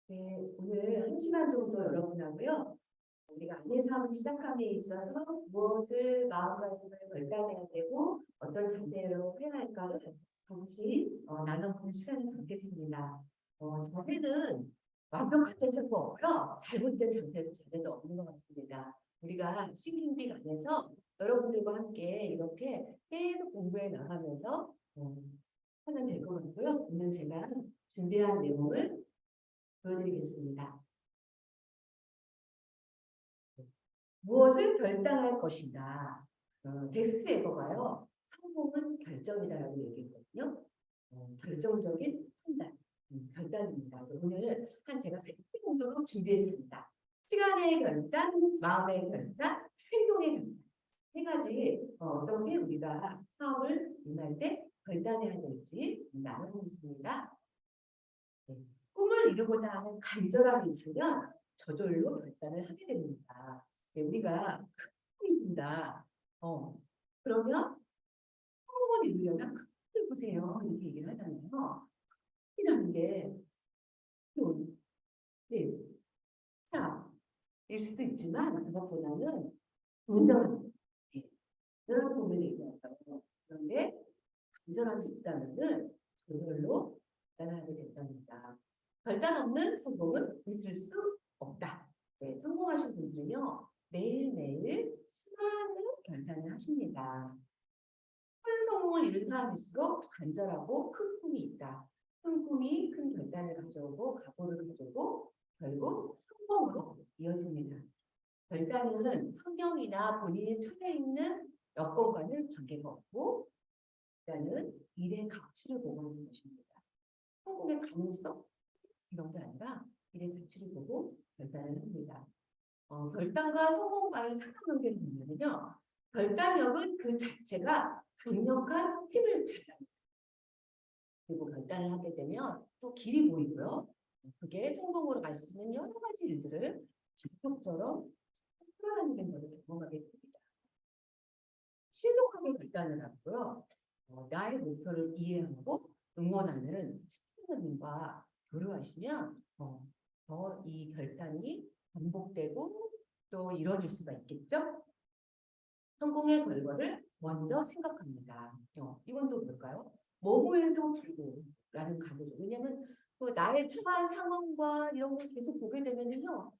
네, 오늘 1시간 정도 여러분하고요. 우리가 안내 사업을 시작함에 있어서 무엇을 마음가짐을 결단해야 되고 어떤 자세로 해야 할까를 같이 나눠보는 시간을 갖겠습니다. 자세는 완벽한 자세가 없고요. 잘못된 자세도 없는 것 같습니다. 우리가 싱킹빅 안에서 여러분들과 함께 이렇게 계속 공부해 나가면서 하면 될 것 같고요. 오늘 제가 준비한 내용을 보여드리겠습니다. 무엇을 결단할 것인가? 텍스트에 봐봐요. 성공은 결정이다라고 얘기했거든요. 결정적인 판단, 결단입니다. 그래서 오늘 제가 3개 정도로 준비했습니다. 시간의 결단, 마음의 결단, 행동의 결단. 세 가지 어떻게 우리가 사업을 임할 때 결단해야 될지 나눠보겠습니다. 네. 꿈을 이루고자 하는 간절함이 있으면 저절로 결단을 하게 됩니다. 네, 우리가 큰 꿈이 있습니다. 그러면 꿈을 이루려면 큰 꿈을 꾸세요. 이렇게 얘기를 하잖아요. 꿈이라는 게 네, 자, 일 수도 있지만 그것보다는 굉장한 그런 꿈을 얘기한다고. 그런데 간절함이 있다면은 저절로 결단하게 된답니다. 결단 없는 성공은 있을 수 없다. 네, 성공하신 분들은요, 매일매일 수많은 결단을 하십니다. 큰 성공을 이룬 사람일수록 간절하고 큰 꿈이 있다. 큰 꿈이 큰 결단을 가져오고 각오를 가져오고 결국 성공으로 이어집니다. 결단은 환경이나 본인이 처해 있는 여건과는 관계가 없고 결단은 일의 가치를 보고 있는 것입니다. 성공의 가능성 이런 게 아니라 일의 가치를 보고 결단을 합니다. 결단과 성공과의 상관관계를 보면요. 결단력은 그 자체가 강력한 힘을 받아요. 그리고 결단을 하게 되면 또 길이 보이고요. 그게 성공으로 갈 수 있는 여러 가지 일들을 지속적으로 풀어가는 것을 경험하게 됩니다. 신속하게 결단을 하고요. 나의 목표를 이해하고 응원하는 스피너님과 교류하시면 더 이 결단이 반복되고 또 이루어질 수가 있겠죠. 성공의 결과를 먼저 생각합니다. 이건 또 뭘까요? 뭐뭐에도 불구라는 각오죠. 왜냐하면 그 나의 처한 상황과 이런 걸 계속 보게 되면요,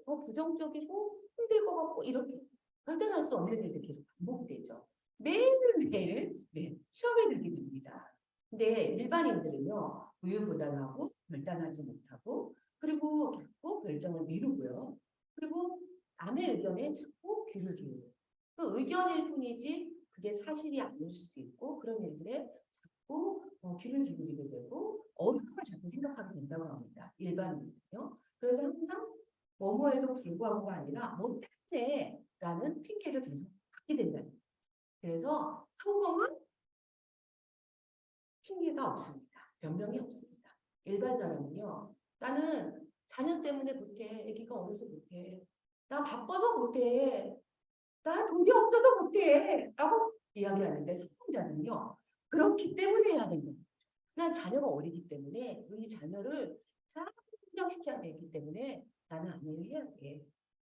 부정적이고 힘들 것 같고 이렇게 결단할 수 없는 일들이 계속 반복되죠. 매일매일 시험에 들게 됩니다. 근데 일반인들은요, 우유부단하고 결단하지 못하고 그리고 자꾸 결정을 미루고요. 그리고 남의 의견에 자꾸 귀를 기울여요. 그 의견일 뿐이지 그게 사실이 아닐 수도 있고 그런 일들에 자꾸 귀를 기울이게 되고 어려움을 자꾸 생각하게 된다고 합니다. 일반인은요. 그래서 항상 뭐뭐에도 불구하고가 아니라 뭐 때문에 라는 핑계를 계속 갖게 된다. 그래서 성공은 핑계가 없습니다. 변명이 없습니다. 일반 사람은요. 나는 자녀 때문에 못해. 아기가 어려서 못해. 나 바빠서 못해. 나 돈이 없어서 못해. 라고 이야기하는데 성공자는요. 그렇기 때문에 해야 되는 거예요. 난 자녀가 어리기 때문에 이 자녀를 잘 성장시켜야 되기 때문에 나는 아내를 해야 돼.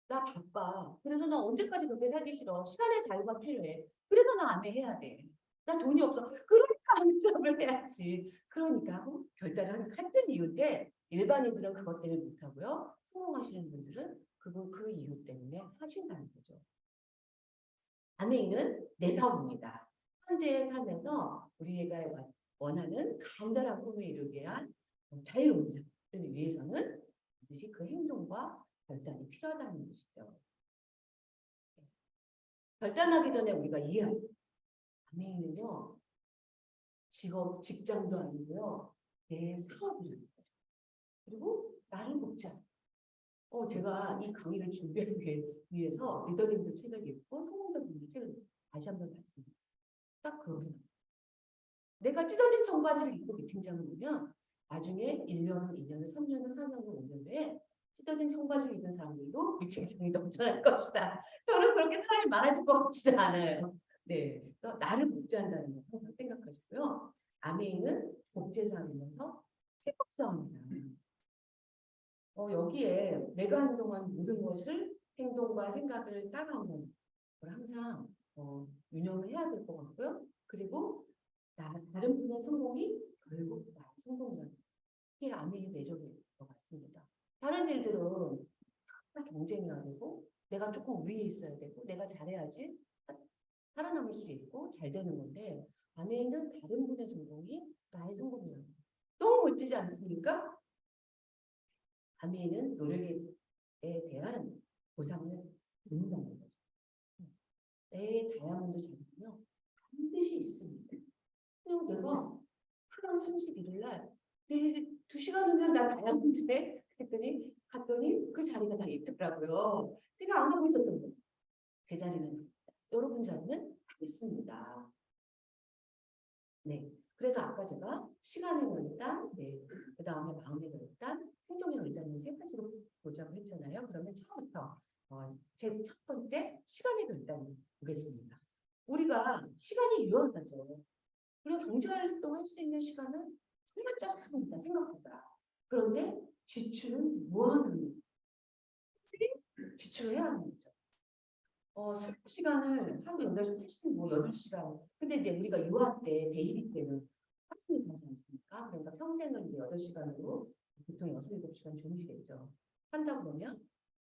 나 바빠. 그래서 나 언제까지 그렇게 살기 싫어. 시간의 자유가 필요해. 그래서 나 아내 해야 돼. 나 돈이 없어. 그러니까 안정을 해야지. 그러니까 결단을 하는 같은 이유인데 일반인들은 그것 때문에 못하고요. 성공하시는 분들은 그 이유 때문에 하신다는 거죠. 아메이는 내 사업입니다. 현재의 삶에서 우리가 원하는 간절한 꿈을 이루기 위한 자유로운 삶을 위해서는 반드시 그 행동과 결단이 필요하다는 것이죠. 결단하기 전에 우리가 이해하고 아메이는요. 직장도 아니고요. 내 사업이라는 거죠. 그리고 나를 돕자. 제가 이 강의를 준비하기 위해서 리더님들 책을 읽고 성공자분들 책을 다시 한번 봤습니다. 딱 그러게. 내가 찢어진 청바지를 입고 미팅장을 오면 나중에 1년, 2년, 3년, 4년, 5년 후에 찢어진 청바지를 입은 사람들도 미팅장이 넘쳐날 것이다. 저는 그렇게 사람이 많아질 것 같지는 않아요. 네, 나를 복제한다는 걸 항상 생각하시고요. 아메이는 복제사하면서 세법사원이다. 여기에 내가 한동안 모든 것을 행동과 생각을 따라하는 걸 항상 유념을 해야 될 것 같고요. 그리고 다른 분의 성공이 결국 나의 성공이라는 게 아내의 매력일 것 같습니다. 다른 일들은 다 경쟁해야 되고 내가 조금 위에 있어야 되고 내가 잘해야지 살아남을 수 있고 잘 되는 건데 아내는 다른 분의 성공이 나의 성공이라는 거. 너무 멋지지 않습니까? 아내는 노력에 대한 보상을 받는다는 거죠. 내 다이아몬드 자리는요 반드시 있습니다. 그냥 내가 8월 31일 날 내일 2시간 후면 나 다이아몬드네 했더니 갔더니 그 자리가 다 있더라고요. 제가 안 가고 있었던 거예요. 제 자리는 여러분 자리는 다 있습니다. 네. 그래서 아까 제가 시간의 결단, 네. 그 다음에 마음의 결단, 행동의 결단을 세 가지로 보자고 했잖아요. 그러면 처음부터 제 첫 번째 시간의 결단을 보겠습니다. 우리가 시간이 유한하죠. 우리가 경제활동할 수 있는 시간은 정말 짧습니다. 생각보다. 그런데 지출은 무한합니다. 지출을 해야 하는 거죠. 수업 시간을 하루 8시, 사실은 뭐 8시간. 근데 이제 우리가 유아 때, 베이비 때는 하루를 자지 않습니까? 그러니까 평생을 이제 8시간으로 보통 6, 7시간 주무시겠죠. 한다 그러면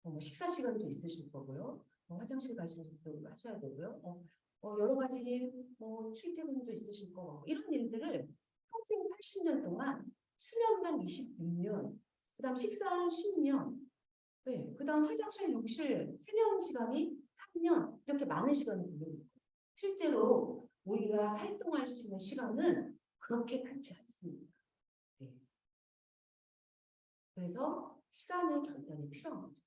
뭐 식사 시간도 있으실 거고요. 화장실 가실 수도 하셔야 되고요. 여러 가지 뭐 출퇴근도 있으실 거고 이런 일들을 평생 80년 동안 수면만 26년, 그다음 식사는 10년, 네, 그다음 화장실, 욕실 세면 시간이 3년 이렇게 많은 시간을 보내는 거예요. 실제로 우리가 활동할 수 있는 시간은 그렇게 많지 않습니다. 네. 그래서 시간의 결단이 필요한 거죠.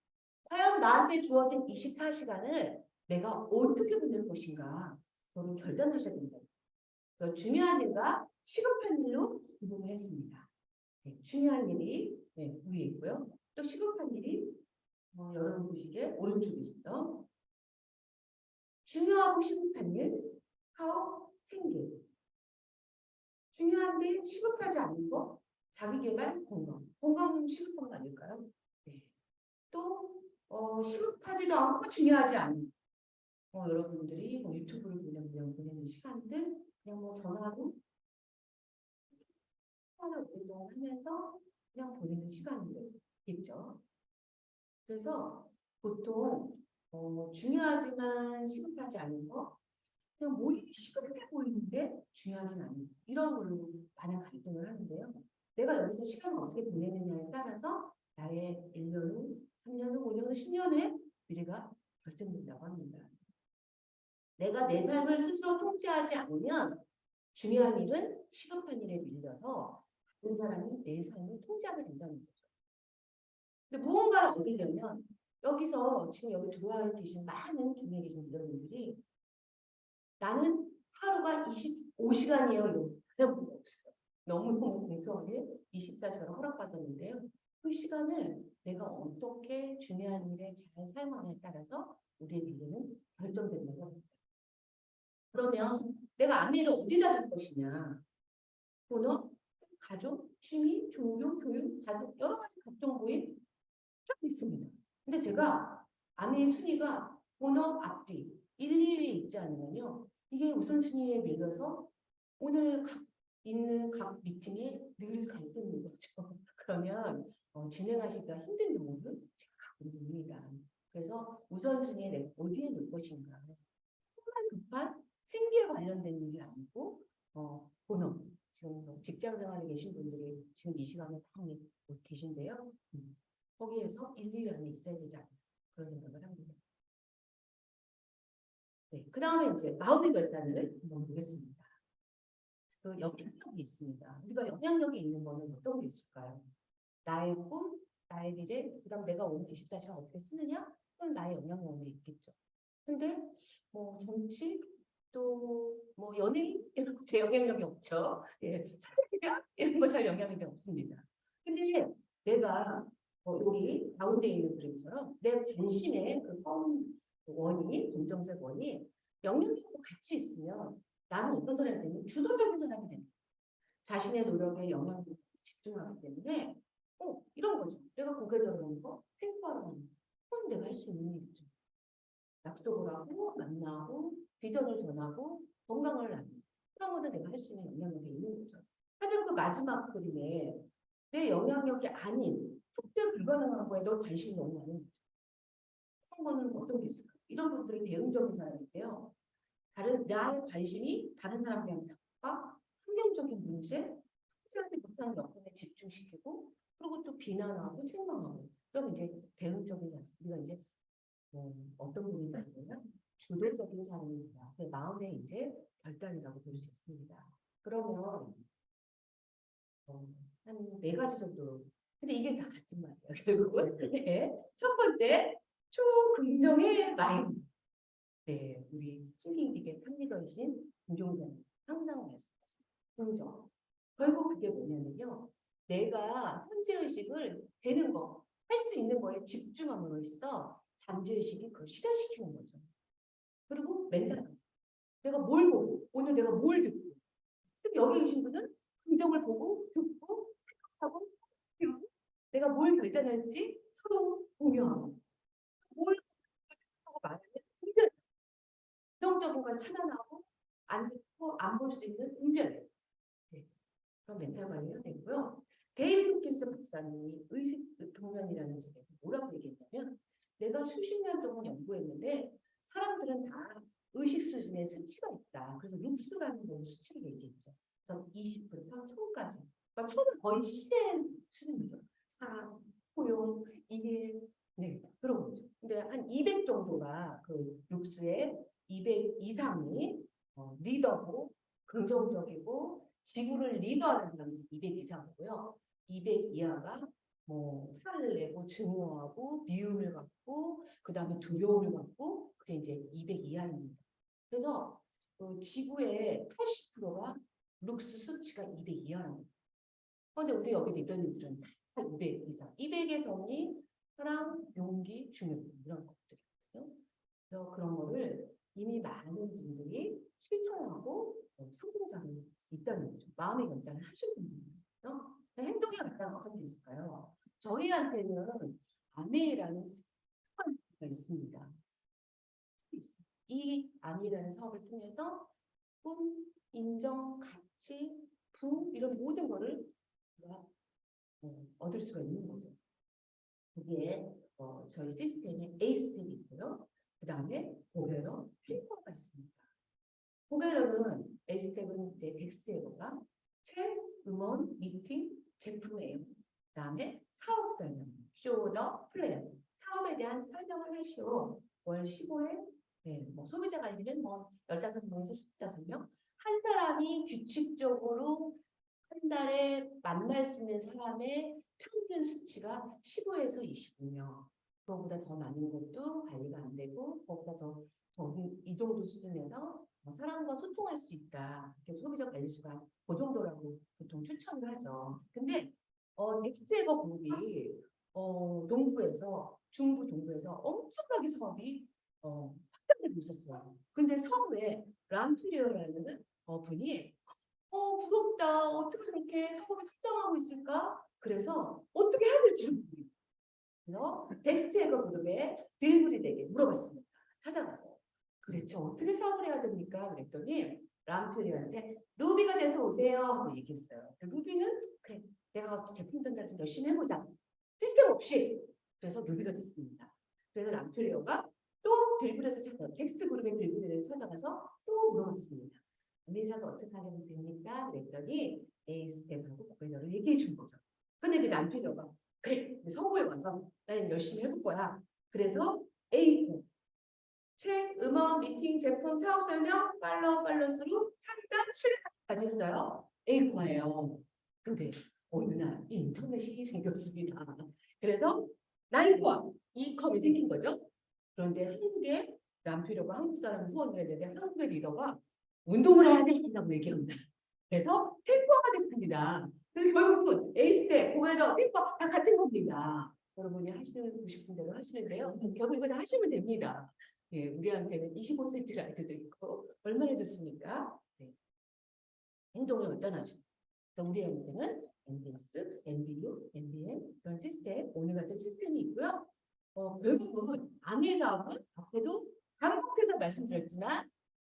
과연 나한테 주어진 24시간을 내가 어떻게 보낼 것인가 저는 결단하셔야 된다. 중요한 일과 시급한 일로 구분을 했습니다. 네, 중요한 일이 네, 위에 있고요. 또 시급한 일이 여러분 보시기에 오른쪽이시죠. 중요하고 시급한 일, 사업, 생계. 중요한데 시급하지 않은 거, 자기개발, 건강. 건강은 시급한 거 아닐까요? 네. 또 시급하지도 않고 중요하지 않은 여러분들이 뭐 유튜브를 보내는 시간들, 그냥 뭐 전화로 운동하면서 그냥 보내는 시간들 있죠. 그래서 보통 중요하지만 시급하지 않은 거, 그냥 뭐 시급해 보이는데 중요하진 않은 거, 이런 걸로 많은 갈등을 하는데요. 내가 여기서 시간을 어떻게 보내느냐에 따라서 나의 1년 후, 3년 후, 5년 후, 10년 후의 미래가 결정된다고 합니다. 내가 내 삶을 스스로 통제하지 않으면 중요한 일은 시급한 일에 밀려서 다른 사람이 내 삶을 통제하게 된다는 거죠. 근데 무언가를 얻으려면 여기서 지금 여기 들어와 계신 많은 중에 계신 여러분들이 나는 하루가 25시간이에요. 그런 분 없어요. 너무너무 공평하게 24시간을 허락받았는데요. 그 시간을 내가 어떻게 중요한 일에 잘 사용하느냐에 따라서 우리의 미래는 결정된다고 합니다. 그러면 내가 아미를 어디다 둘 것이냐? 본업, 가족, 취미, 종교, 교육, 가족, 여러 가지 각종 모임 쭉 있습니다. 근데 제가 아미의 순위가 본업 앞뒤 1, 2위에 있지 않으면요. 이게 우선순위에 밀려서 오늘 있는 각 미팅에 늘 갈등인 거죠. 그러면 진행하시기가 힘든 경우를 제가 갖고 있습니다. 그래서 우선순위에 내가 어디에 놓을 것인가. 정말 급한 생계에 관련된 일이 아니고 본업, 지금 직장 생활에 계신 분들이 지금 이 시간에 다 계신데요. 거기에서 1, 2위 안에 있어야 되지 않나 그런 생각을 합니다. 네, 그 다음에 이제 마음의 결단을 한번 보겠습니다. 그 영향력이 있습니다. 우리가 영향력이 있는 거는 어떤 게 있을까요? 나의 꿈, 나의 미래, 그 다음 내가 오늘 24시간 어떻게 쓰느냐? 그건 나의 영향력이 있겠죠. 근데 뭐 정치, 또 뭐 연예인 이런 거 제 영향력이 없죠. 예, 차트가 이런 거 잘 영향력이 없습니다. 근데 내가 여기 가운데 있는 그림처럼 내 전신에 그 원이, 검정색 원이 영향력과 같이 있으면 나는 어떤 사람이 되면 주도적인 사람이 됩니다. 자신의 노력에 영향력을 집중하기 때문에 이런 거죠. 내가 고개 들어오는 거, 생각하는 거, 그건 내가 할 수 있는 일이죠. 약속을 하고 만나고 비전을 전하고 건강을 나누고 그런 거는 내가 할 수 있는 영향력이 있는 거죠. 하지만 그 마지막 그림에 내 영향력이 아닌 특별 불가능한 거에도 관심이 너무 많은 거죠. 그런 거는 어떤 게 있을까? 이런 분들은 대응적인 사람인데요. 다른 나의 관심이 다른 사람들한테 환경적인 문제, 해결하지 못하는 여건에 집중시키고 그리고 또 비난하고 책망하고 그럼 이제 대응적인 사람, 우리가 이제 어떤 분이냐면 주도적인 사람입니다. 그 마음의 이제 결단이라고 볼 수 있습니다. 그러면 한 4가지 정도. 근데 이게 다 같은 말이에요. 결국은 네. 첫 번째 초긍정의 마인드. 네, 우리 신빙기계 탑리더이신 김종자님 항상 말씀하시죠. 긍정. 결국 그게 뭐냐면요. 내가 현재의식을 되는 거, 할 수 있는 거에 집중함으로써 잠재의식이 그걸 실현시키는 거죠. 그리고 멘탈. 내가 뭘 보고, 오늘 내가 뭘 듣고. 지금 여기 계신 분은 긍정을 보고, 듣고, 생각하고, 배우고, 내가 뭘 결단할지 서로 공유하고, 뭘 하고 말하면 분별. 긍정적인 걸 차단하고, 안 듣고, 안 볼 수 있는 분별. 네. 그런 멘탈 관리가 되고요. 데이비드 호킨스 박사님이 의식 동면이라는 책에서 뭐라고 얘기했냐면 내가 수십 년 동안 연구했는데 사람들은 다 의식 수준의 수치가 있다. 그래서 룩스라는 건 수치를 얘기했죠. 그래서 20부터 1000까지. 그러니까 1000은 거의 신의 수준이죠. 사람, 포용, 일, 네, 그런 거죠. 근데 한 200 정도가 그 룩스의 200 이상이 리더고 긍정적이고 지구를 리더하는 사람이 200 이상이고요. 200 이하가 뭐 화를 내고 증오하고 미움을 갖고 그 다음에 두려움을 갖고 그게 이제 200 이하입니다. 그래서 그 지구의 80%가 룩스 수치가 200 이하랍니다. 그런데 우리 여기 리더님들은 다 200 이상. 200에서는 사랑, 용기, 중요 이런 것들이거든요. 그래서 그런 거를 이미 많은 분들이 실천하고 성공자는 있다는 거죠. 마음의 결단을 하신 분들이요. 행동에 결단 어떤 게 있을까요? 저희한테는 아메이라는 사업가 있습니다. 이 아메이라는 사업을 통해서 꿈, 인정, 가치, 부 이런 모든 거를 얻을 수가 있는 거죠. 거기에 저희 시스템에 A 스텝이 있고요. 그 다음에 고베러, 필터가 있습니다. 고베러는 A 스텝은 이제 텍스트에다가 책, 음원, 미팅, 제품이에요. 그 다음에 사업 설명, show the plan. 사업에 대한 설명을 하시오. 월 15회, 네, 뭐 소비자 관리는 뭐 15명에서 15명. 한 사람이 규칙적으로 한 달에 만날 수 있는 사람의 평균 수치가 15에서 25명. 그거보다 더 많은 것도 관리가 안 되고, 그거보다 더 이 정도 수준에서 사람과 소통할 수 있다. 소비자 관리수가 그 정도라고 보통 추천을 하죠. 근데 넥스트에버 그룹이 동부에서 중부 동부에서 엄청나게 사업이 확장되고 있었어요. 근데 서부에 람퓨리어라는 분이 부럽다. 어떻게 그렇게 사업이 성장하고 있을까? 그래서 어떻게 해야 될지 모르겠어요. 그래서 덱스트에버 그룹에 빌브리에게 물어봤습니다. 찾아가서. 그랬죠. 어떻게 사업을 해야 됩니까? 그랬더니 람퓨리한테 루비가 돼서 오세요 하고 얘기했어요. 루비는 그래 내가 제품 전달 좀 열심히 해보자. 시스템 없이. 그래서 루비가 됐습니다. 그래서 람퓨리어가 또 빌브리에서 찾아서 텍스트 그룹의 빌브리에서 찾아가서 또 물어봤습니다. 회사가 어떻게 하면 됩니까? 그랬더니 A 스텝하고 고배너를 얘기해 준 거죠. 근데 이제 람퓨리어가 그래 서구에 와서 나는 열심히 해볼 거야. 그래서 A 책, 음원, 미팅, 제품, 사업 설명, 팔로우, 상담, 실까지 했어요. A과예요. 근데 어느 날 인터넷이 생겼습니다. 그래서 나인과 이컴이 생긴 거죠. 그런데 한국에 람퓨려가 한국 사람 후원을 했는데 한국의 리더가 운동을 해야 된다고 얘기합니다. 그래서 탱커가 됐습니다. 그래서 결국은 에이스대, 고개저, 탱커 다 같은 겁니다. 여러분이 하시고 싶은 대로 하시는데요. 결국 이거 다 하시면 됩니다. 예, 우리한테는 25cm 라이트도 있고 얼마나 좋습니까? 네. 행동을 어떠하시고 우리한테는 MBS, MBU, MBM 이런 시스템, 오늘 같은 시스템이 있고요. 결국은 암의 사업은 앞에도 반복해서 말씀드렸지만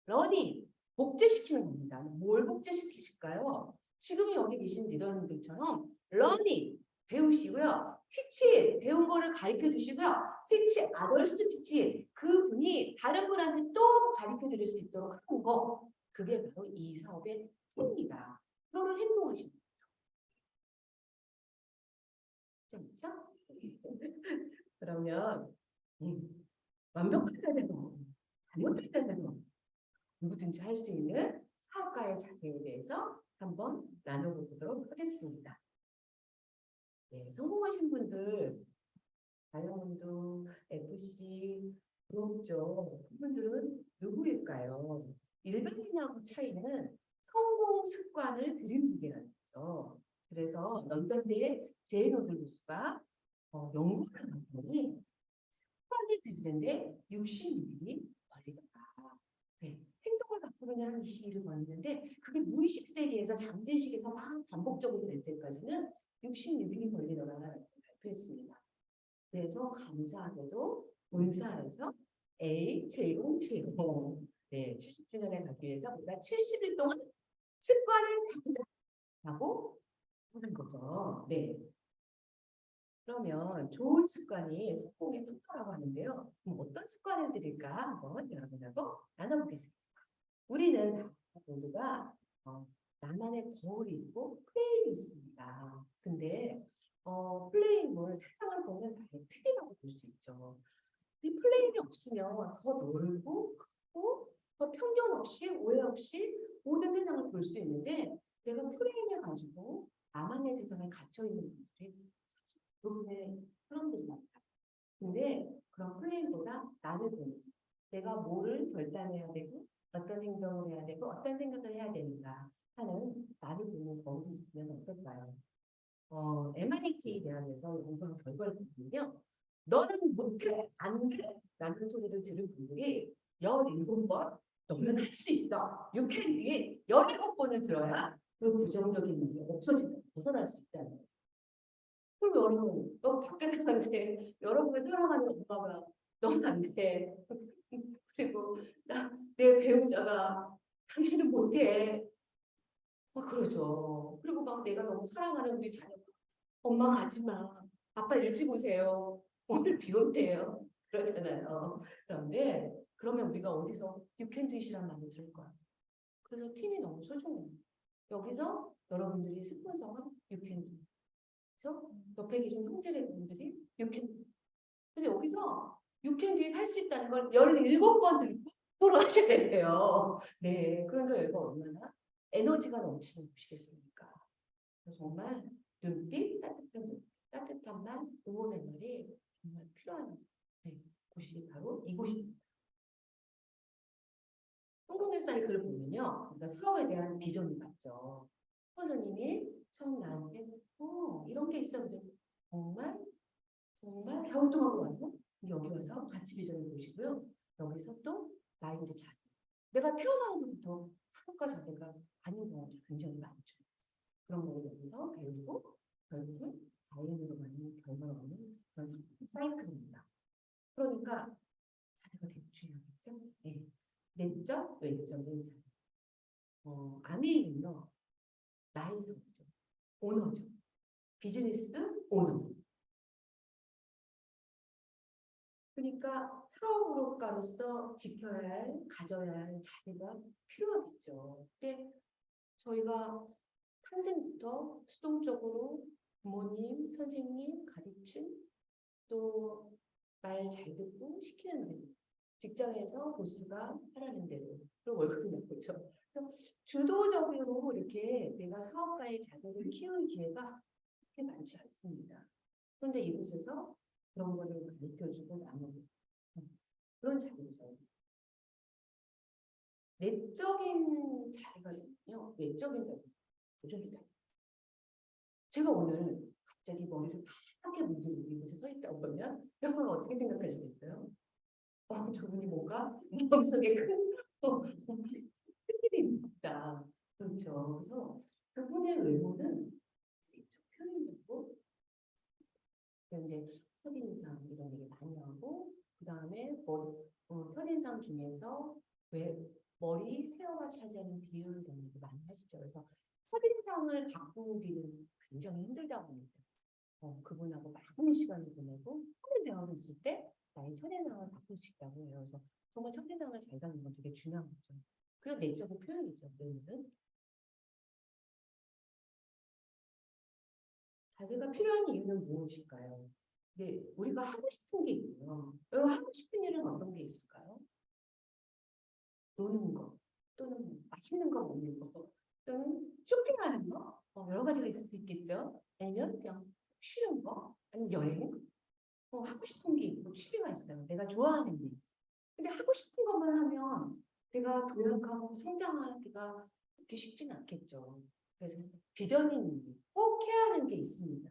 러닝, 복제시키는 겁니다. 뭘 복제시키실까요? 지금 여기 계신 리더님들처럼 러닝 배우시고요. 티치 배운 거를 가르쳐 주시고요. 티치 아더스 티치 그분이 다른 분한테 또 가르쳐 드릴 수 있도록 하는 거 그게 바로 이 사업의 힘입니다. 그거를 행동하시는 거죠. 그러면 완벽하다고 잘못했다고 누구든지 할 수 있는 사업가의 자세에 대해서 한번 나눠보도록 하겠습니다. 네, 성공하신 분들, 다이아몬드, FC, 부럽죠. 그분들은 누구일까요? 일반인하고 차이는 성공 습관을 들이밀게라는 거죠. 그래서 런던대의 제인 호들루스가 연구를 했더니 습관을 들이는데 60일이 걸리더라. 네, 행동을 바꾸느냐 한 20일을 걸리는데 그게 무의식 세계에서 잠재의식에서 막 반복적으로 될 때까지는 66일이 걸리더라라고 발표했습니다. 그래서 감사하게도 본사에서 A7070 네, 70주년에 가기 위해서 우리가 70일 동안 습관을 바꾸자라고 하는 거죠. 네. 그러면 좋은 습관이 성공의 톡토라고 하는데요. 그럼 어떤 습관을 들일까 한번 여러분하고 나눠보겠습니다. 우리는 다 모두가 나만의 거울이 있고 플레임이 있습니다. 근데 플레임은 세상을 보면 나의 틀이라고 볼 수 있죠. 이 플레임이 없으면 더 넓고 크고 더 편견 없이 오해 없이 모든 세상을 볼 수 있는데 내가 플레임을 가지고 나만의 세상에 갇혀 있는 분들이 사실 대부분의 사람들이 많아요. 근데 그런 플레임보다 나를 보는 내가 뭐를 결단해야 되고 어떤 행동을 해야 되고 어떤 생각을 해야 되는가 하는 나를 보는 거울이 있으면 어떨까요? MIT 대학에서 연구한 결과를 보면요. 너는 못해, 안 돼! 라는 소리를 들은 분들이 17번 너는 할 수 있어. You can do it. 17번을 들어야 그 부정적인 일이 없어지고 벗어날 수 있다는 거예요. 그럼 여러분, 너 밖에 나가는데 여러분을 사랑하는 엄마가 넌 안 돼. 그리고 내 배우자가 당신은 못해. 막 그러죠. 그리고 막 내가 너무 사랑하는 우리 자녀가 엄마 가지 마. 아빠 일찍 오세요. 오늘 비 온대요. 그러잖아요. 그런데 그러면 우리가 어디서 You can do it이란 말을 들을 거야. 그래서 팀이 너무 소중해요. 여기서 여러분들이 스폰서가 You can do. 그래서 옆에 계신 형제분들이 You can do. 그래서 여기서 You can do it 할 수 있다는 걸 17번 들고 돌아가셔야 돼요. 네. 그러니까 여기가 얼마나 에너지가 넘치는 곳이겠습니까? 그래서 정말 눈빛, 따뜻한 말, 응원의 말이 정말 필요한 곳이 바로 이곳입니다. 성공의 사이클을 보면요. 그러니까 사업에 대한 비전이 맞죠. 선생님이 처음 나한테 이런 게 있어. 근데 정말 갸우뚱하고 와서 여기 와서 같이 비전을 보시고요. 여기서 또 마인드 자세. 내가 태어나서부터 사업가 자세가 아닌 경우도 굉장히 많죠. 그런 걸 여기서 배우고 결국은 자연으로 가는 결과를 얻는 그런 사이클입니다. 그러니까 자세가 되게 중요하겠죠? 네. 내적, 외적인 자세. 아메이는요, 나의 사업이죠. 오너죠. 비즈니스 오너. 그러니까 사업으로가로서 지켜야 할, 가져야 할 자세가 필요하겠죠. 근데 저희가 탄생부터 수동적으로 부모님, 선생님 가르침, 또 말 잘 듣고 시키는 대로, 직장에서 보스가 하라는 대로, 그리고 월급이 나오죠. 그래서 주도적으로 이렇게 내가 사업가의 자세를 키우는 기회가 그렇게 많지 않습니다. 그런데 이곳에서 그런 거를 가르쳐주고 나누고 그런 자리죠. 내적인 자세가요, 외적인 자세, 조절이다. 제가 오늘 갑자기 머리를 파랗게 문지르고 이곳에 서 있다고 그러면 여러분 어떻게 생각하시겠어요? 저분이 뭔가 마음속에 큰일이 있다. 그렇죠. 그래서 그분의 외모는 첫인상 중에서 왜 머리, 헤어가 차지하는 비율을 많이 하시죠. 그래서 첫인상을 바꾸기는 굉장히 힘들다고 합니다. 그분하고 많은 시간을 보내고 처음 대화를 있을 때 나의 첫인상을 바꿀 수 있다고 해요. 그래서 정말 첫인상을 잘 가는 건 되게 중요한 거죠. 그 내적인 표현이죠. 오늘은 자세가 필요한 이유는 무엇일까요? 네, 우리가 하고 싶은 게 있고요. 여러분 하고 싶은 일은 어떤 게 있을까요? 노는 거, 또는 맛있는 거 먹는 거, 또는 쇼핑하는 거, 여러 가지가 있을 수 있겠죠. 아니면 그냥 쉬는 거, 아니면 여행, 하고 싶은 게 있고 취미가 있어요. 내가 좋아하는 일. 근데 하고 싶은 것만 하면 내가 도약하고 성장하기가 그렇게 쉽진 않겠죠. 그래서 비전이 꼭 해야 하는 게 있습니다.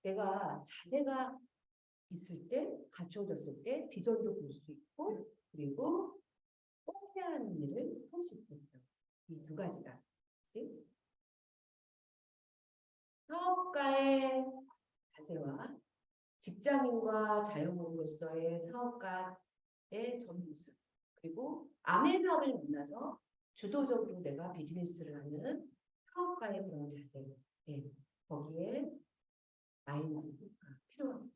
내가 자세가 있을 때, 갖춰졌을 때 비전도 볼 수 있고, 그리고 꼭 해야 하는 일을 할 수 있겠죠. 이 두 가지가. 네? 사업가의 자세와 직장인과 자영업으로서의 사업가의 전 모습, 그리고 아내 사업을 만나서 주도적으로 내가 비즈니스를 하는 사업가의 그런 자세, 네. 거기에 마인드가 필요합니다.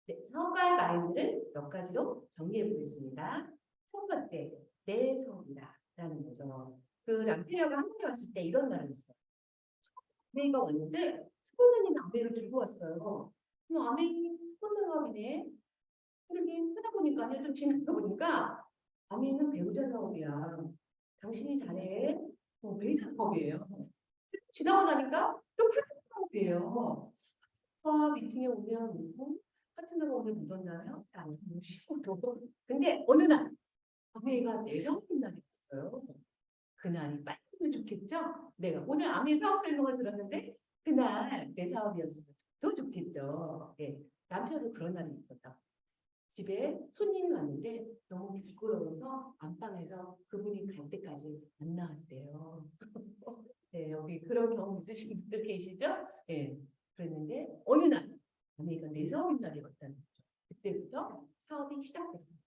네, 사업가의 마인드를 몇 가지로 정리해 보겠습니다. 첫 번째, 내 사업이다 라는 거죠. 그 람페리아가 한국에 왔을 때 이런 말을 했어요. 아메이가 왔는데 스폰서님이 아메이를 들고 왔어요. 그럼 아메이 스폰서 사업이네. 그렇게 하다 보니까 좀 지나다 보니까 아메이는 배우자 사업이야. 당신이 잘해. 메이드 사업이에요. 지나고 나니까 또 파트너 사업이에요. 미팅에 오면 파트너가 오늘 못 왔나요? 아니, 쉬고 또. 근데 어느 날 아메이가 내성인 날이 있어요. 그날이 빨리 오면 좋겠죠? 내가 오늘 아메이 사업 설명을 들었는데 그날 내 사업이었으면 더 좋겠죠. 네. 남편도 그런 날이 있었다. 집에 손님이 왔는데 너무 부끄러워서 안방에서 그분이 갈 때까지 안 나왔대요. 네, 여기 그런 경험 있으신 분들 계시죠? 네. 그랬는데 어느 날 아메이가 내 사업인 날이었다는 거죠. 그때부터 사업이 시작됐습니다.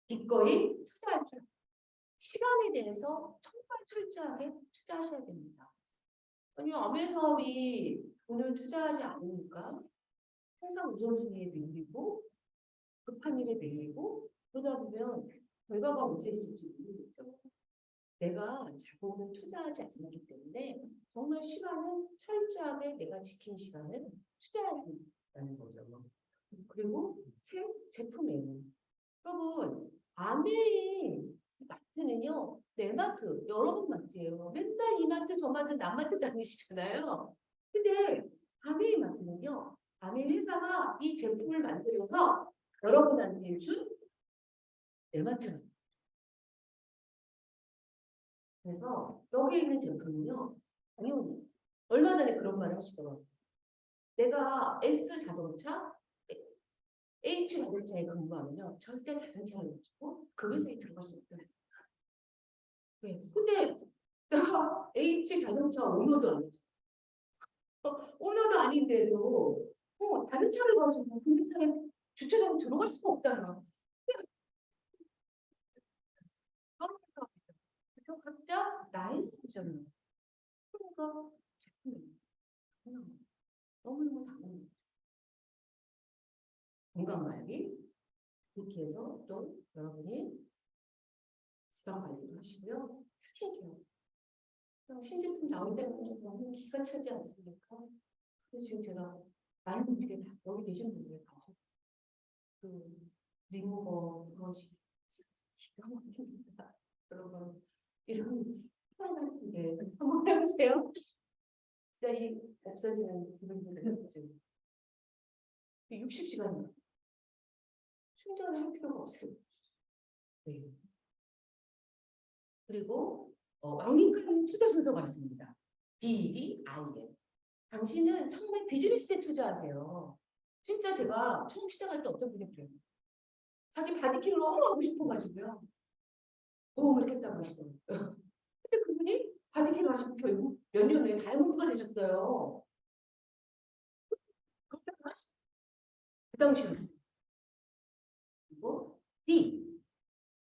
기꺼이 투자할 줄 시간에 대해서 정말 철저하게 투자하셔야 됩니다. 아니, 아메 사업이 돈을 투자하지 않으니까 항상 우선순위에 밀리고 급한 일에 밀리고 그러다 보면 결과가 언제 있을지 모르겠죠. 내가 자본을 투자하지 않기 때문에 정말 시간은 철저하게 내가 지킨 시간을 투자해야 된다는 거죠. 그리고 제품에는 여러분 아메이 마트는요 내 마트 여러 분 마트예요. 맨날 이 마트 저 마트 남 마트 다니시잖아요. 근데 아메이 마트는요 아메이 회사가 이 제품을 만들어서 여러분한테 준 내 마트는 그래서 여기 있는 제품은요 당연히 얼마 전에 그런 말을 하시더라고요. 내가 S 자동차 H 자동차에 근무하면요 절대 다른 차를 못 주고 그 회사에 들어갈 수 없다. 네. 근데 내가 H 자동차 오너도 아니지. 오너도 아닌데도 다른 차를 가지고 그 회사에 주차장에 들어갈 수가 없잖아. 그래서 각자 나의 스타일을 그러니까 제품이 너무너무 당연히 건강 관리 이렇게 해서 또 여러분이 지방 관리도 하시고요. 스킨케어. 신제품 나올 때는 너무 기가 차지 않습니까? 그래서 지금 제가 많은 분들이 다 여기 계신 분들 가서 그 리무버 브러쉬 기가 막힙니다. 여러분 이런 사람 같은 게 한번 해보세요. 진짜 이 없어지는 기분들을 지금 60시간 충전을 할 필요가 없어요. 네. 그리고 왕닝카님 투자 순서가 있습니다. BEIN. 당신은 정말 비즈니스에 투자하세요. 진짜 제가 처음 시작할 때 어떤 분이 그래요. 자기 바디케어를 너무 하고 싶어가지고요. 도움을 했다고 했어요. 근데 그분이 바디케어 하시고 결국 몇 년 후에 다이아몬드가 되셨어요. 그 당시는. 그리고 D.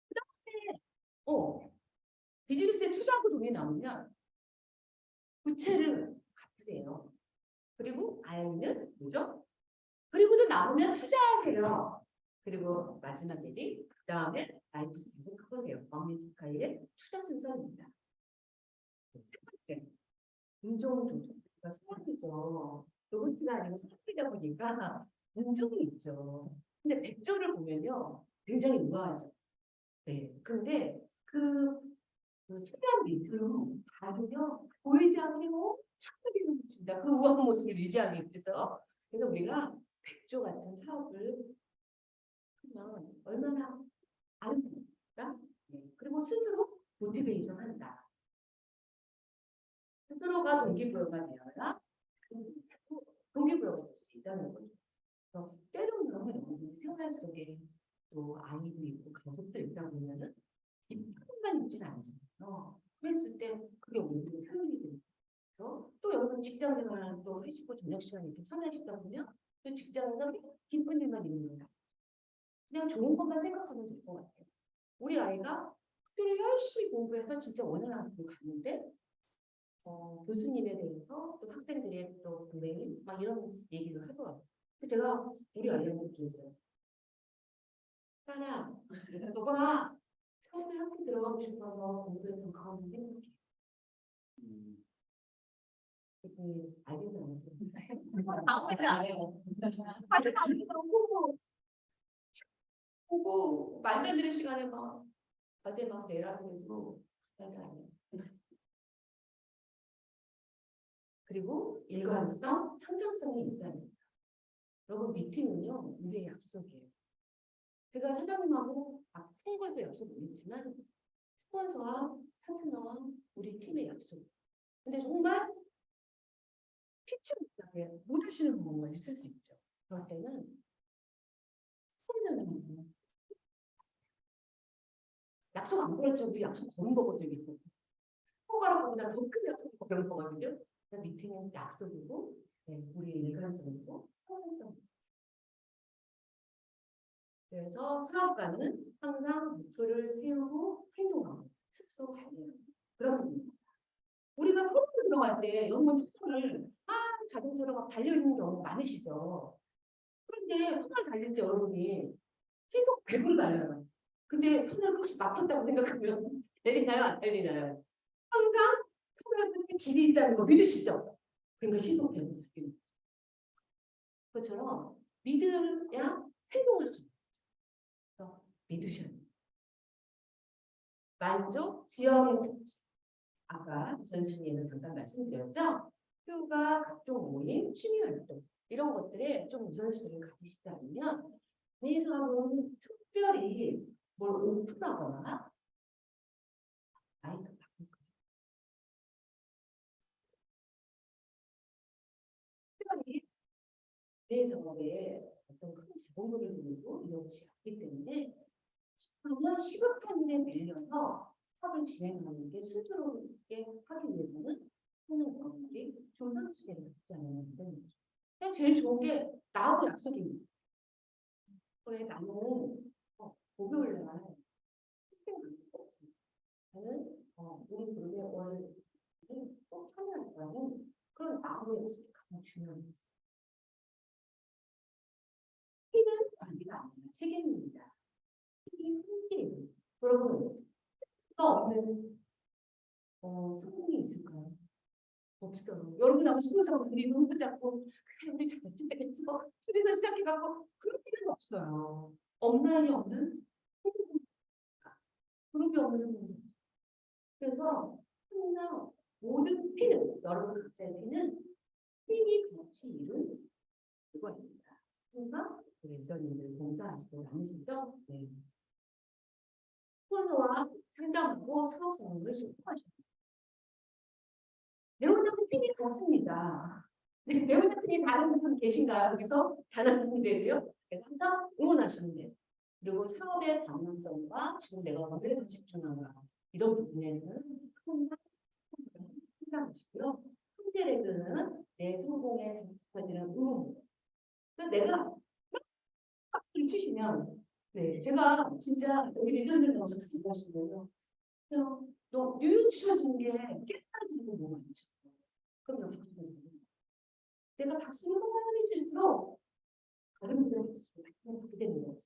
그다음에 비즈니스에 투자하고 돈이 나오면 부채를 갚으세요. 그리고 I는 뭐죠? 그리고도 남으면 투자하세요. 그리고 마지막 내리 그 다음에 라이프 스타일을 그거세요. 어미지 스타일의 투자 순서입니다. 첫 번째, 운종 조정가 소원이죠. 로봇가 아니고 사람이다 보니까 운종이 있죠. 근데 백조를 보면요, 굉장히 우아하죠. 네. 근데 그 투명한 밑으로 다르면 보이지 않게 엄청나게 넘칩니다. 그 우아한 모습을 유지하기 위해서. 그래서 우리가 백조 같은 사업을 하면 얼마나 아름답다. 네. 그리고 스스로 모티베이션 한다. 스스로가 동기부여가 되어야 동기부여가 될 수 있다는 거죠. 그래서 때로는 우리 생활 속에 또 아이도 있고 가족도 있다 보면은 기쁨만 있지는 않잖아요. 그랬을 때 그게 오히려 효율이 되죠. 또 여러분 직장 생활 또 하시고 저녁 시간 이렇게 참여하시다 보면 또 직장에서 기쁜 일만 있는 거예요. 그냥 좋은 것만 생각하면 될 것 같아요. 우리 아이가 학교를 열심히 공부해서 진짜 원하는 학교로 갔는데 교수님에 대해서 또 학생들의 또 불행이 막 이런 얘기를 하더라고요. 제가 우리 아이한테 그랬어요. 딸아, 너가 처음에 학교 들어가고 싶어서 공부했던 그 마음 생각해. 알겠나? 아무것도 안 해요. 보고 만나드는 시간에 막 과제 막 내라고 해도 안 해요. 그리고 일관성, 항상성이 있어야 됩니다. 여러분 미팅은요, 우리의 약속이에요. 제가 사장님하고 선거에서 약속을 했지만 스폰서와 파트너와 우리 팀의 약속. 근데 정말 피치 못하게 못 하시는 부분가 있을 수 있죠. 그럴 때는 약속 안 걸었죠. 우리 약속 거는 거거든요. 손가락보다 더 큰 약속이 그런 거거든요. 미팅은 약속이고, 네, 우리의 일관성이고 항상성. 그래서 사업가는 항상 목표를 세우고 행동하고 스스로 관리하는 그런 부분입니다. 우리가 포르투 들어갈 때 여러분 터널을 자동차로 막 달려있는 경우 많으시죠. 그런데 터널 달릴 때 여러분이 시속 100으로 달려요. 근데 터널 끝이 막혔다고 생각하면 내리나요? 안 달리나요? 항상 터널 끝에 길이 있다는 거 믿으시죠? 그러니까 시속 100으로 달리는 것처럼 믿어야 행동할 수 있어요. 믿으셔야 돼요. 만족, 지역의 특징. 아까 전순위에는 잠깐 말씀드렸죠? 휴가, 각종 모임, 취미 활동 이런 것들에 좀 우선순위를 가지시지 않으면 이 사람은 특별히 뭘 오픈하거나 마이크 바꿀 거예요. 특별히 내 사업에 어떤 큰 자본금을 들고 이렇지 않기 때문에 그러면 시급한 일에 밀려서 사업을 진행하는 게 순조롭게 하기 위해서는 하는 방법이 조선시대를 갖지 않으면 안 되는 거죠. 그냥 제일 좋은 게 나하고 약속입니다. 그래 나는 목요일 날 저는 우리 그룹의 월 꼭 참여할 거라는 그런 나하고 약속이 가장 중요한 거죠. 책임은 관리가 아니라 책임입니다. 책임이 함께 여러분 또 없는 성공이 있을까요? 없어요. 여러분 하고 싶은 사람들이 눈 붙잡고 그래 우리 잘 지내겠어. 술에서 시작해갖고 그런 필요는 없어요. 없나요 없는? 그런 게 없는 성공이 없어요. 그래서 항상 모든 피는 여러분 각자의 피는 힘이 같이 이룬 그거입니다. 항상 우리 리더님들 봉사하시고 남으시죠? 네. 스폰서와 상담하고 사업 상황을 수행하셔야 됩니다. 네오나트 팀이 같습니다. 네, 네오나트 팀이 다른 분 계신가요? 여기서 다른 분들이요? 항상 응원하시면 돼요. 그리고 사업의 방향성과 지금 내가 어디에 더 집중하는가 이런 부분에는 항상 생각하시고요. 현재 레드는 내 성공에 가지는 의무 그래서 내가 박수를 치시면, 네, 제가 진짜 여기 리더들 나와서 자주 하시면요. 그냥 너 뉴욕 치셔지는 게 깨끗해지는 거 너무 많죠. 그럼 나 박수를 쳐요. 내가 박수를 많이 칠수록 다른 분들은 박수를 받게 되는 거였어.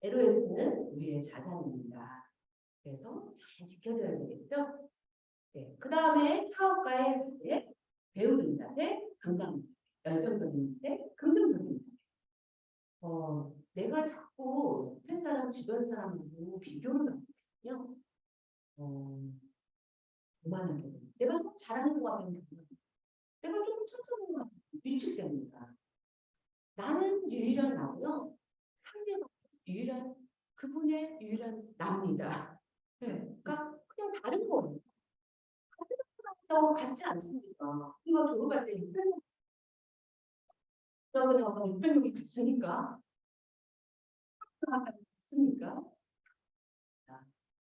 LOS는 우리의 자산입니다. 그래서 잘 지켜줘야 되겠죠? 네. 그 다음에 사업가의 자세, 배우는 자세, 강강, 열정적인 자세, 긍정적인 자세. 내가 자꾸 옆에 사람, 주변 사람하고 비교를 하거든요. 그만하게 돼요. 내가 좀 잘하는 것 같으면 내가 조금 천천한 것 같으면 위축됩니다. 나는 유일한 나고요. 상대방 유일한 그분의 유일한 나입니다. 네. 그러니까 그냥 다른 거예요. 같은 사람하고 같지 않습니까? 우리가 졸업할 때 600명, 그러면 600명이 갔으니까 같습니까?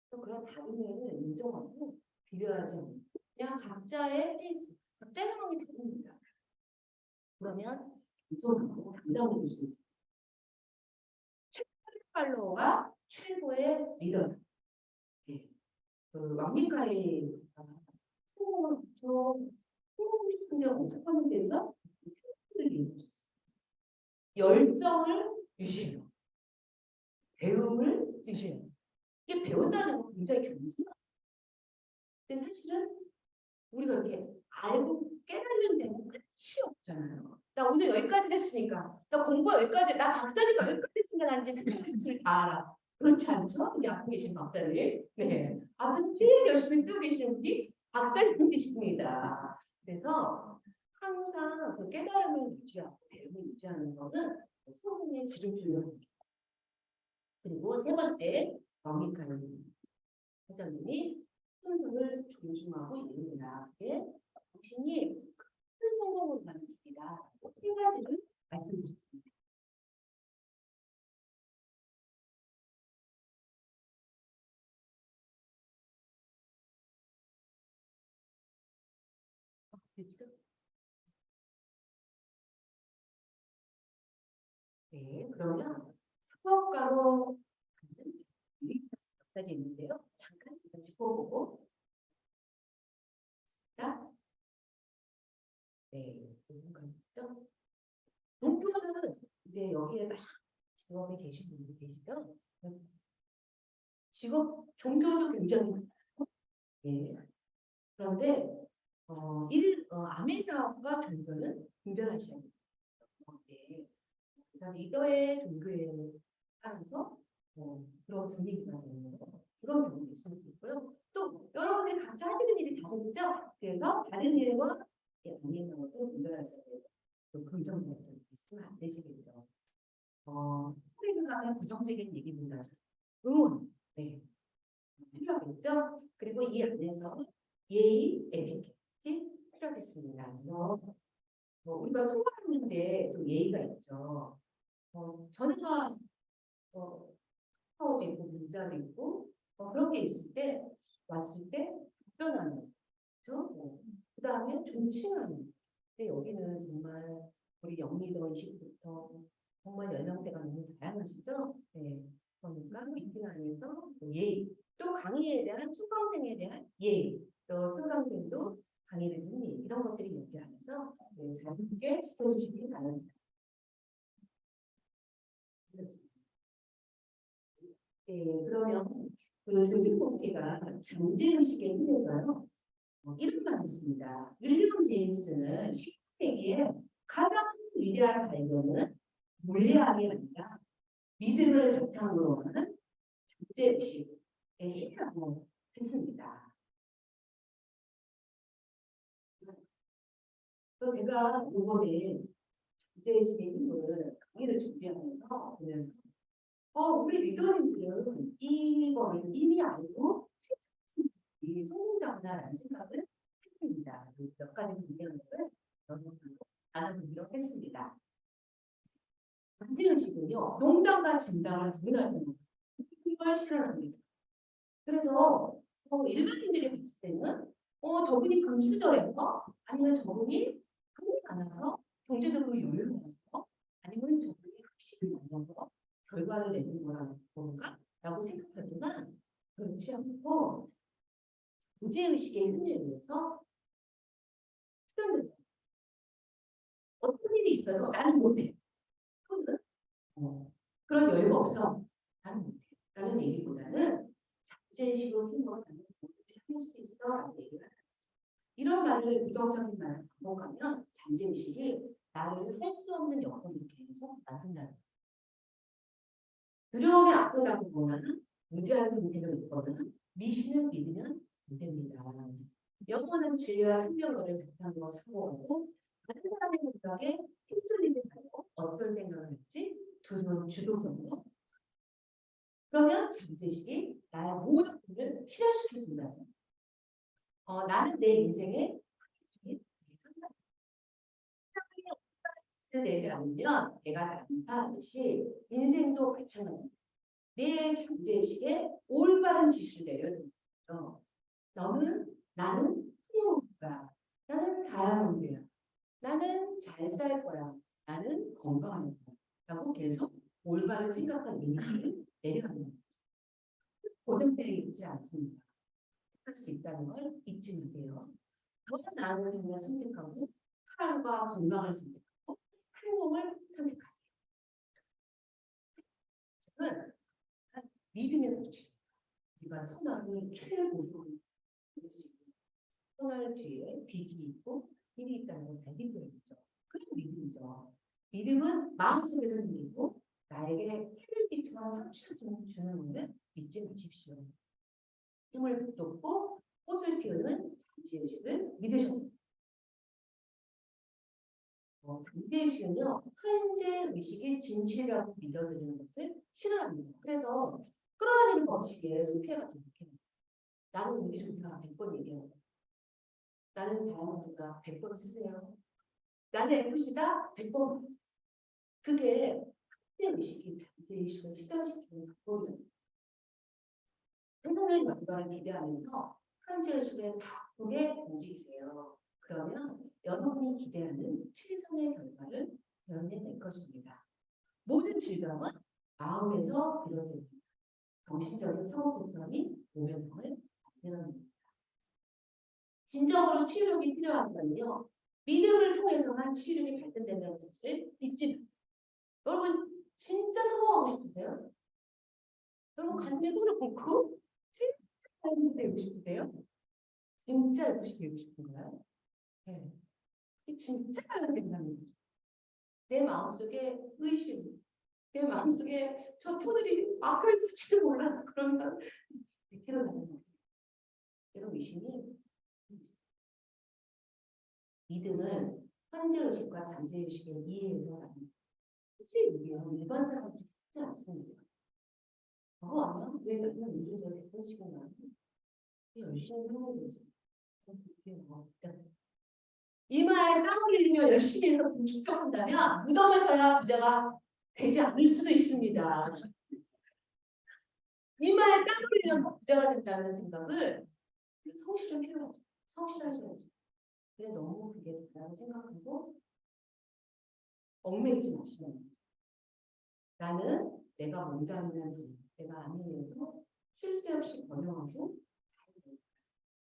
그런 다름을 인정하고 비교하지 않고 그냥 각자의 페이스, 각자의 상황이 다릅니다. 그러면 겸손하고 당당해 줄 수 있어요. 최고의 팔로워가 최고의 리더다. 네. 그 왕미카이 성공을 좀 성공을 싶은데 어떻게 하면 되나? 생각을 이루어졌어요. 열정을 유지해요. 배움을 유지해요. 이게 배운다는 건 굉장히 겸손한. 근데 사실은 우리가 이렇게 알고 깨달으면 되는 끝이 없잖아요. 나 오늘 여기까지 됐으니까, 나 공부 여기까지, 나 박사니까 여기까지 됐으니까 난 이제 생각을 다 알아. 그렇지 않죠? 우리 앞에 계신 박사님. 네. 앞에 제일 열심히 쓰고 계시는 분이 박사님이십니다. 그래서 항상 그 깨달음을 유지하고 배움을 유지하는 것은 성공의 지름길입니다. 그리고 세 번째, 왕미카이 회장님이 순수를 존중하고 이룹니다. 그게 당신이 큰 성공을 받는 길이다. 세 가지를 말씀드렸습니다. 네, 그러면 사업가로 가는 몇 가지 있는데요. 잠깐 제가 짚어보고 있습니다. 네, 가시죠. 목표는 이제 여기에 막 직업에 계신 분들이 계시죠? 직업 종교도 굉장히 많아요. 예. 그런데 암의 사업과 종교는 분별하셔야 돼요. 네. 리더의 종교에 따라서 그런 분위기가 되는 그런 경우도 있을 수 있고요. 또 여러분들이 각자 하시는 일이 다르죠. 그래서 다른 일과 암의 사업도 분별하셔야 돼요. 또 긍정적인 있으면 안 되시겠죠. 소리가 부정적인 얘기보다 응원, 네, 필요하겠죠. 그리고 이 안에서 예의, 에티켓이 필요하겠습니다. 그래서 우리가 통화하는데 또 예의가 있죠. 전화 사업도 있고 문자도 있고 그런 게 있을 때 왔을 때 답변하는 그렇죠. 그 다음에 존칭하는. 근데 여기는 정말 우리 영리더이시부터 정말 연령대가 너무 다양하시죠. 네. 그러니까 미팅 안에서 예의, 또 강의에 대한 수강생에 대한 예의, 또 수강생도 강의를 듣는 예의, 이런 것들이 여기 안에서 자유롭게 지켜주시기 바랍니다. 네, 그러면 그 조직 복귀가 잠재의식에 의해서요. 이런 말이 있습니다. 윌리엄 제임스는 19세기에 가장 위대한 발견은 물리학이 아니라 믿음을 바탕으로 하는 잠재의식의 힘이라고 했습니다. 그래서 제가 이번에 잠재의식의 힘을 강의를 준비하면서 보면서 우리 리더님들은 이거를 이미 알고 이 성공자구나라는 생각을 했습니다. 몇 가지 분명을 여러분들로 나눠보기로 했습니다. 잠재의식은요, 농담과 진담을 구분하는 거죠. 정말 싫어합니다. 그래서 일반인들이 봤을 때는 저분이 금수저에서 아니면 저분이 금이 많아서 경제적으로 여유를 받아서 아니면 저분이 확신을 만나서 결과를 내는 거라는 건가? 라고 생각하지만 그렇지 않고 문제의식의 힘에 의해서 수단을 어떤 일이 있어도 나는 못해. 또는 그런 여유가 없어. 나는 못해. 라는 얘기보다는 잠재의식으로 힘으로 나는 뭐든지 할 수 있어. 라고 얘기를 하는 거죠. 이런 말을 부정적인 말을 반복하면 잠재의식이 나를 할 수 없는 역할을 계속 만든다는 거예요. 두려움이 아프다고보다는 무지한 상태를 있거나 미신을 믿으면 안 됩니다. 영원한 진리와 생명을 바탕으로 사고하고 다른 사람의 생각에 휩쓸리지 말고 어떤 생각을 할지 두려움 주도적으로 그러면 잠재의식이 나의 모든 것을 실현시켜준다. 나는 내 인생의 선상. 되지 않으면 내가 단파하듯이 인생도 마찬가지입니다. 내 잠재의식에 올바른 지시를 내려야 됩니다. 나는 풍요로울까? 나는 다이아몬드야. 나는 잘 살 거야. 나는 건강할 거야. 라고 계속 올바른 생각과 의미를 내려가는 거죠. 고정되어 있지 않습니다. 할 수 있다는 걸 잊지 마세요. 더 나은 삶을 선택하고 사랑과 건강을 선택하고 행복을 선택하세요. 저는 믿음의 법칙. 우리가 터널을 최고로 할 수 있는 터널 뒤에 빛이 있고 길이 있다는 걸 잘 믿음이죠. 그런 믿음이죠. 믿음은 마음속에서 믿고 나에게 해를 끼치거나 상처를 주는 것을 믿지 마십시오. 힘을 북돋고 꽃을 피우는 잠재의식을 믿으셔야 됩니다. 잠재의식은요, 현재 의식이 진실이라고 믿어드리는 것을 싫어합니다. 그래서 끌어다니는 법칙에 소피아가 좀 이렇게 나는 운이 좋다 100번 얘기하고 나는 다이아몬드다 100번 쓰세요. 나는 FC다 100번 쓰세요. 그게 현재 의식이 잠재의식을 실현시키는 방법이에요. 세상의 결과를 기대하면서 현재의식을 바꾸게 움직이세요. 그러면 여러분이 기대하는 최선의 결과를 이뤄낼 것입니다. 모든 질병은 마음에서 비롯됩니다. 정신적인 성불편이 모병을 만들어냅니다. 진정으로 치유력이 필요하다면요. 믿음을 통해서만 치유력이 발전된다는 사실을 잊지 마세요. 여러분 진짜 성공하고 싶으세요? 여러분 가슴에 손을 얹고 진짜 사람이 되고 싶으세요? 진짜 예쁘시 되고 싶은가요? 네. 진짜 하면 된다는 거죠. 내 마음속에 의심, 내 마음속에 저 토들이 막혀 있을지도 몰라. 그러면 일어나는 거예요. 이런 의심이 믿음은 현재의식과 잠재의식을 이해해서 하는 사실 이게요. 일반 사람들이 쉽지 않습니다. 아니야? 왜 맨날 요즘 저렇게 꽂히고 나는 열심히 하는 거지. 이마에 땀 흘리며 열심히 해서 축적한다면 무덤에서야 부자가 되지 않을 수도 있습니다. 이마에 땀 흘리면서 부자가 된다는 생각을 성실은 필요하죠. 성실하셔야죠. 근데 너무 그게 다라고 생각하고 얽매이지 마시면 나는 내가 몸담는 내가 아는 일에서 쉴 새 없이 번영하고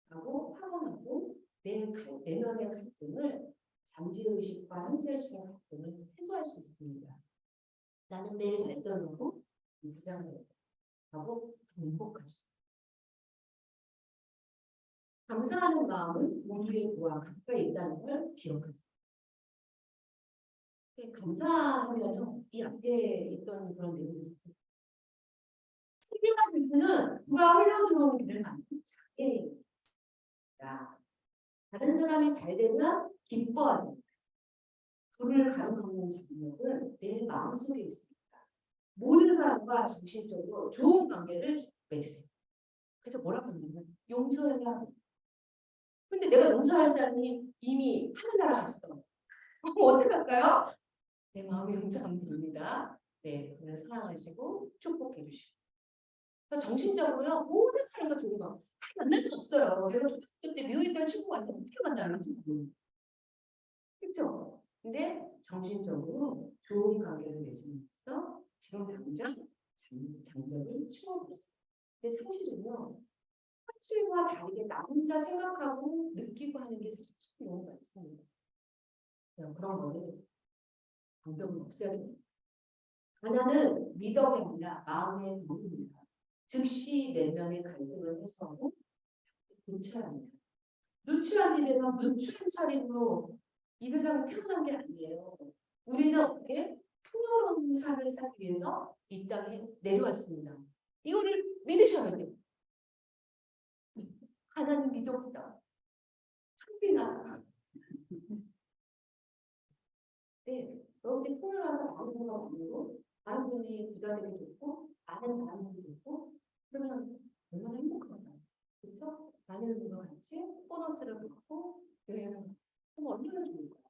하고 타고나고 내면의 갈등을 잠재의식과 현재의식의 갈등을 해소할 수 있습니다. 나는 매일 발전하고 부장을 하고 행복하시. 감사하는 마음은 우주의 구와 가까이 있다는 걸 기억하세요. 감사하면 이 앞에 있던 그런 내용들. 세계관 빌트는 누가 흘러 들어오는 길을 만든 장애입니다. 다른 사람이 잘 되면 기뻐하는 불을 가로막는 장면은 내 마음속에 있습니다. 모든 사람과 정신적으로 좋은 관계를 맺으세요. 그래서 뭐라고 하냐면 용서해야 합니다. 근데 내가 용서할 사람이 이미 하늘나라 갔어. 그럼 어떻게 할까요? 내 마음이 용서하면 됩니다. 네, 오늘 사랑하시고 축복해 주시고. 그러니까 정신적으로요 모든 사람과 좋은 거 만날 수 없어요. 내가 그때 미국에 있던 친구가 있어 어떻게 만나는지 모르겠어요. 그렇죠? 근데 정신적으로 좋은 관계를 맺으면서 지금 당장 장벽을 치워버렸어요. 근데 사실은요, 사실과 다르게 나 혼자 생각하고 느끼고 하는 게 사실 너무 많습니다. 그런 거를 방법은 없애야 됩니다. 하나는 미덕이 아니라 마음의 무입니다. 즉시 내면의 갈등을 해소하고 누출합니다. 누출한 집에서 누출한 차림으로 이 세상에 태어난 게 아니에요. 우리는 어떻게 풍요로운 삶을 살기 위해서 이 땅에 내려왔습니다. 이거를 믿으셔야 돼요. 하나님 믿었다. 천비나. 네, 여러분들이 풍요로워서 많은 분과 만나고 많은 분이 부자 되게 좋고 많은 분이 좋고 그러면 얼마나 행복한가요? 그렇죠? 많은 분과 같이 보너스를 받고 여행을 하면 얼마나 좋을까요?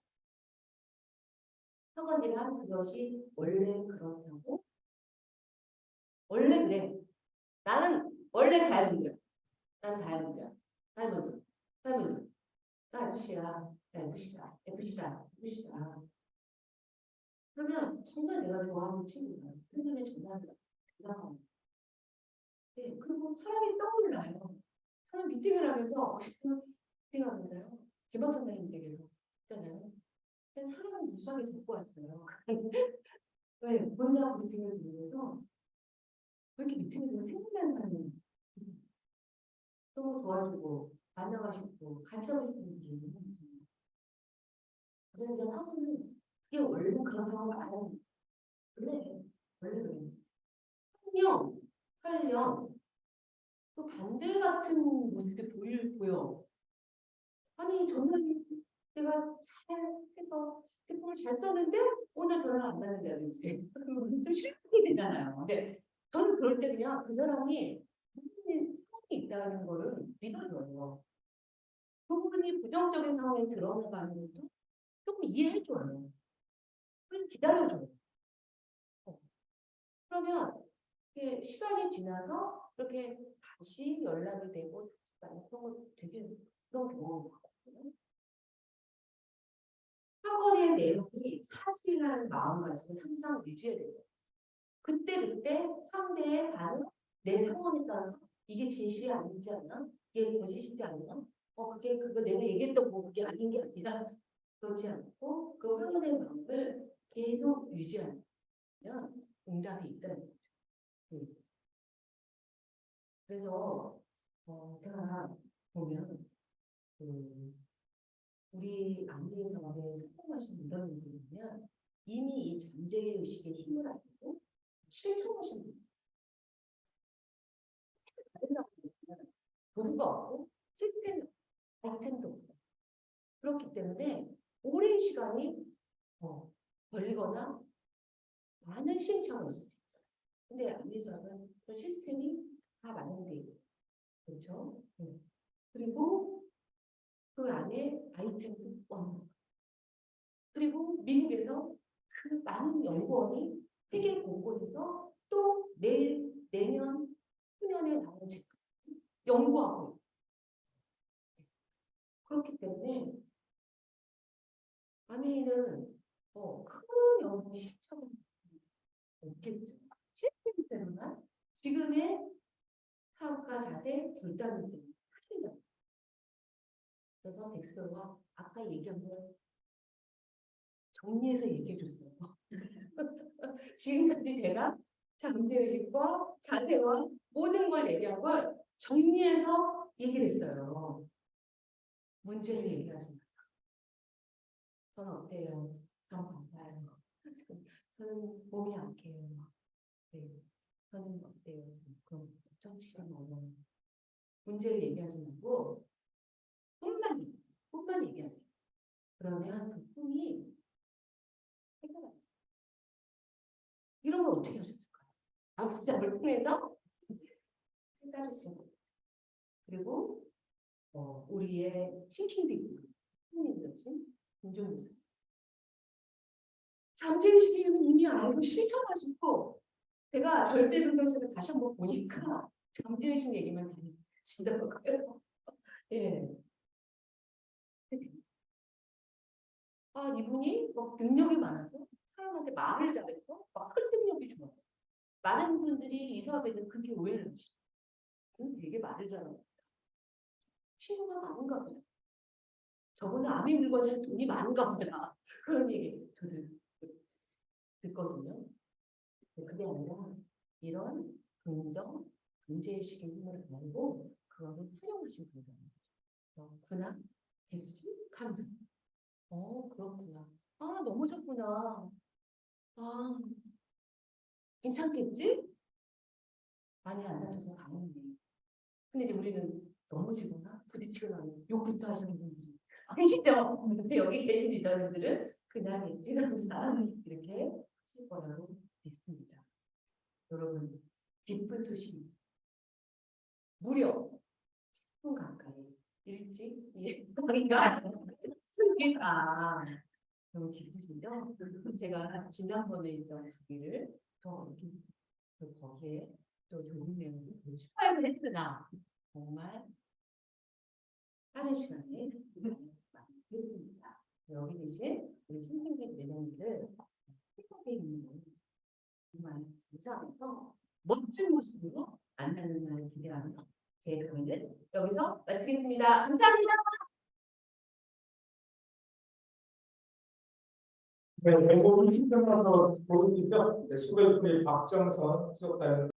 학원이란 그것이 원래 그렇다고? 원래 그래. 나는 원래 다이아몬드야. 난 다이아몬드야. 다이아몬드. 다이아몬드. 나 FC야. 나 FC다. FC다. FC다. 그러면 정말 내가 좋아하는 친구가 한눈에 전화를 전화하고 네, 그리고 사람이 떠올라요. 사람 미팅을 하면서 미팅하면서요. 개방선생님 댁에서 있잖아요. 근데 사람을 무수하게 데리고 왔어요. 네, 본사 미팅을 들으면서 왜 이렇게 미팅을 들으면 생각나는 사람이 또 도와주고 만나고 싶고 같이 하고 싶은 분들이 있는 거죠. 그래서 그냥 하고는 그게 원래 그렇다고 말하는 그래. 원래 그래. 설령, 설령 또 반대 같은 모습이 보여. 아니 저는 내가 잘 해서 제품을 잘 썼는데 오늘 전화를 안 받는다든지 그러면 좀 실망이 되잖아요. 근데 저는 그럴 때 그냥 그 사람이 무슨 상황이 있다는 거를 믿어줘요. 그 부분이 부정적인 상황에 들어가는 것도 조금 이해해줘요. 그리고 기다려줘요. 그러면 이렇게 시간이 지나서 이렇게 다시 연락이 되고 그런 거 되게 그런 경험이 많거든요. 사건의 내용이 사실이라는 마음가짐을 항상 유지해야 돼요. 그때 상대의 반응, 내 상황에 따라서 이게 진실이 아니지 않나? 이게 거짓이지 않나? 그게 그거 내가 얘기했던 거 그게 아닌 게 아니라 그렇지 않고 그 확인의 마음을 계속 유지하면 응답이 있다는 거죠. 그래서 제가 보면 우리 안미의 사업에 성공하신 이런 분들 보면 이미 이 잠재의 의식의 힘을 알고 실천하신 분들 다른 사람들은 도구가 없고 시스템 아이템도 없고 그렇기 때문에 오랜 시간이 걸리거나 많은 시행착오가 있을 수 있죠. 근데 안미의 사업은 그 시스템이 다 마련되어 있고 그렇죠? 그리고 그 안에 아이템도 없는 그리고 미국에서 그 많은 연구원이 세계 곳곳에서 또 내년, 후년에 나오는 제품 연구하고 있어요. 그렇기 때문에 아메이는 큰 연구 시작은 없겠죠. 시스템대로만 지금의 사업가 자세 결단을 때문에 하신다. 그래서 덱스터가 아까 얘기한 걸 정리해서 얘기해 줬어요. 지금까지 제가 잠재의식과 자세와 모든 걸 얘기한 걸 정리해서 얘기를 했어요. 문제를 얘기하지 마. 저는 어때요? 전 반가요. 저는 몸이 약해요. 네. 저는 어때요? 그럼 정치랑 어려워요. 문제를 얘기하지 말고 꿈만 얘기하세요. 그러면 그 꿈이 해결돼요. 이런 걸 어떻게 하셨을까요? 아부작을 통해서 깨달으신 거죠. 그리고 우리의 싱킹비구 승리되신 김종우 선생. 잠재의식을 이미 알고 실천하시고 제가 절대능력자를 다시 한번 보니까 잠재의식 얘기만 다니시더라고요. 예. 아, 이분이 막 능력이 많아서 사람한테 말을 잘해서 막 설득력이 좋아요. 많은 분들이 이 사업에는 그렇게 오해를 하시죠. 되게 말을 잘하고 친구가 많은가 보다. 저분은 암이 늙어서 돈이 많은가 보다. 그런 얘기 저도 듣거든요. 그게 아니라 이런 긍정, 문제의식의 힘을 가지고 그거를 활용하신 분들입니다. 구나, 객지, 감사. 그렇구나. 아, 넘어졌구나. 아, 괜찮겠지? 많이 안 다쳐서 다행이네. 근데 이제 우리는 넘어지거나 부딪히거나 하면 욕부터 하시는 분들이 계시죠? 근데 여기 계신 리더님들은 그냥 객지, 감사 이렇게 하실 거라고 믿습니다. 여러분, 기쁜 소식이 있어요. 무려 10분 가까이 일찍 강의가 있습니다. 너무 기쁘시죠? 제가 지난번에 있던 강의를 더 이렇게 거기에 또 좋은 내용을 추가를 했으나 정말 빠른 시간에 많이 했습니다. 여기 계신 우리 신생객 내년들 행복에 있는 정말 감사해서 멋진 모습으로 만나는 날을 기대하며 제 강의를 여기서 마치겠습니다. 감사합니다. 네, 대부분 20분만 더 보여주시죠. 네, 수고해주신 박정선 수석단